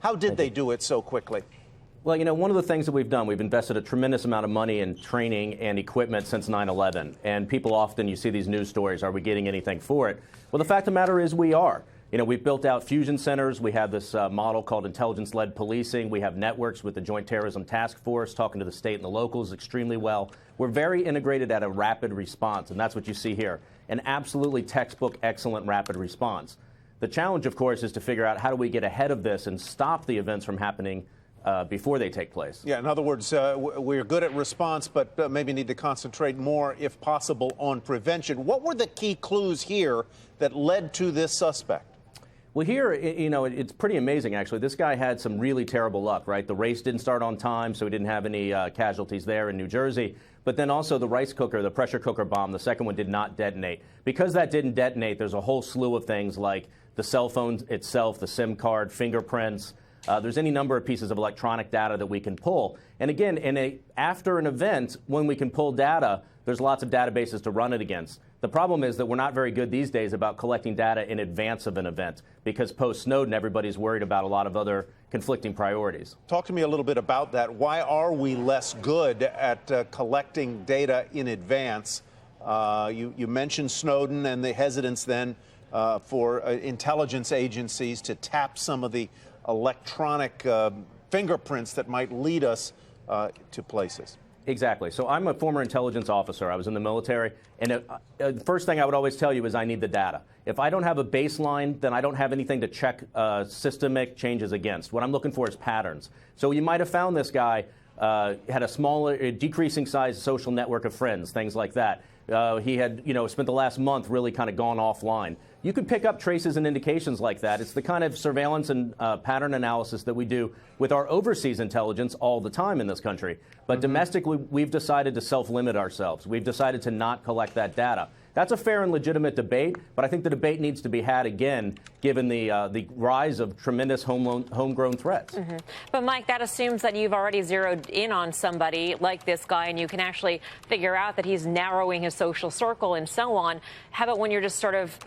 How did they do it so quickly? Well, you know, one of the things that we've done, we've invested a tremendous amount of money in training and equipment since 9/11. And people often, you see these news stories, are we getting anything for it? Well, the fact of the matter is we are. You know, we've built out fusion centers. We have this model called intelligence-led policing. We have networks with the Joint Terrorism Task Force talking to the state and the locals extremely well. We're very integrated at a rapid response, and that's what you see here. An absolutely textbook, excellent rapid response. The challenge, of course, is to figure out how do we get ahead of this and stop the events from happening before they take place. Yeah, in other words, we're good at response, but maybe need to concentrate more, if possible, on prevention. What were the key clues here that led to this suspect? Well, here, you know, it's pretty amazing, actually. This guy had some really terrible luck, right? The race didn't start on time, so he didn't have any casualties there in New Jersey. But then also the rice cooker, the pressure cooker bomb, the second one did not detonate. Because that didn't detonate, there's a whole slew of things like the cell phone itself, the SIM card, fingerprints. There's any number of pieces of electronic data that we can pull. And again, after an event, when we can pull data, there's lots of databases to run it against. The problem is that we're not very good these days about collecting data in advance of an event, because post-Snowden, everybody's worried about a lot of other conflicting priorities. Talk to me a little bit about that. Why are we less good at collecting data in advance? You mentioned Snowden and the hesitance then for intelligence agencies to tap some of the electronic fingerprints that might lead us to places. Exactly. So I'm a former intelligence officer. I was in the military. And the first thing I would always tell you is I need the data. If I don't have a baseline, then I don't have anything to check systemic changes against. What I'm looking for is patterns. So you might have found this guy had a smaller, decreasing size social network of friends, things like that. He had, spent the last month really kind of gone offline. You could pick up traces and indications like that. It's the kind of surveillance and pattern analysis that we do with our overseas intelligence all the time in this country. But domestically, we've decided to self-limit ourselves. We've decided to not collect that data. That's a fair and legitimate debate, but I think the debate needs to be had again, given the rise of tremendous homegrown threats. But, Mike, that assumes that you've already zeroed in on somebody like this guy, and you can actually figure out that he's narrowing his social circle and so on. How about when you're just sort of,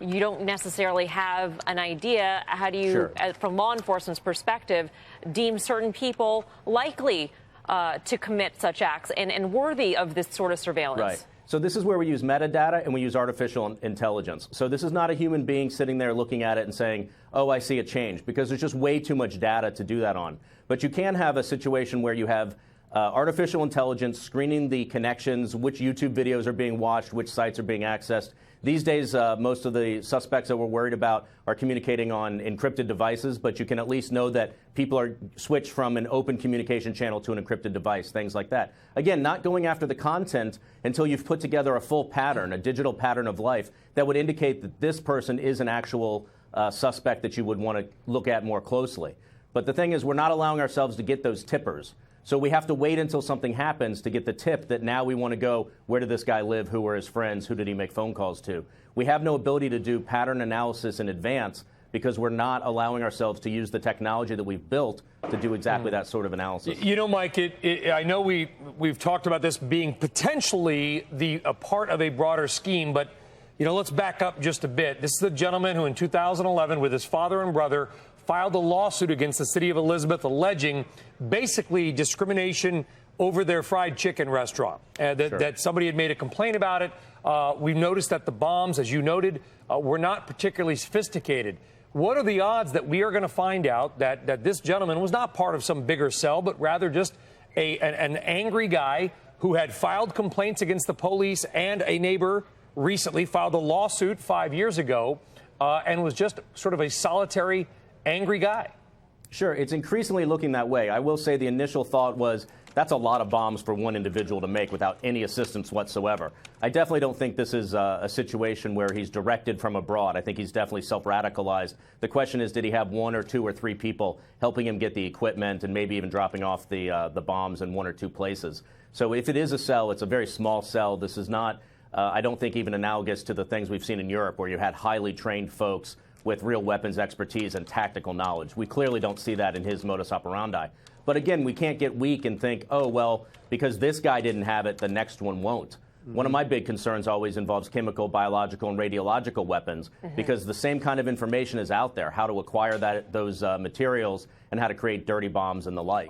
you don't necessarily have an idea? How do you, from law enforcement's perspective, deem certain people likely to commit such acts and worthy of this sort of surveillance? Right. So this is where we use metadata and we use artificial intelligence. So this is not a human being sitting there looking at it and saying, oh, I see a change, because there's just way too much data to do that on. But you can have a situation where you have artificial intelligence screening the connections, which YouTube videos are being watched, which sites are being accessed. These days, most of the suspects that we're worried about are communicating on encrypted devices, but you can at least know that people are switched from an open communication channel to an encrypted device, things like that. Again, not going after the content until you've put together a full pattern, a digital pattern of life that would indicate that this person is an actual suspect that you would want to look at more closely. But the thing is, we're not allowing ourselves to get those tippers. So we have to wait until something happens to get the tip that now we want to go, where did this guy live? Who were his friends? Who did he make phone calls to? We have no ability to do pattern analysis in advance because we're not allowing ourselves to use the technology that we've built to do exactly that sort of analysis. You know, Mike, I know we've talked about this being potentially a part of a broader scheme, but, let's back up just a bit. This is a gentleman who in 2011, with his father and brother, filed a lawsuit against the city of Elizabeth alleging basically discrimination over their fried chicken restaurant, that somebody had made a complaint about it. We've noticed that the bombs, as you noted, were not particularly sophisticated. What are the odds that we are going to find out that this gentleman was not part of some bigger cell, but rather just an angry guy who had filed complaints against the police, and a neighbor recently filed a lawsuit 5 years ago and was just sort of a solitary angry guy? Sure, it's increasingly looking that way. I will say the initial thought was that's a lot of bombs for one individual to make without any assistance whatsoever. I definitely don't think this is a situation where he's directed from abroad. I think he's definitely self-radicalized. The question is, did he have one or two or three people helping him get the equipment and maybe even dropping off the bombs in one or two places? So if it is a cell, it's a very small cell. This is not, I don't think, even analogous to the things we've seen in Europe where you had highly trained folks with real weapons expertise and tactical knowledge. We clearly don't see that in his modus operandi. But again, we can't get weak and think, oh, well, because this guy didn't have it, the next one won't. One of my big concerns always involves chemical, biological, and radiological weapons, because the same kind of information is out there, how to acquire those materials and how to create dirty bombs and the like.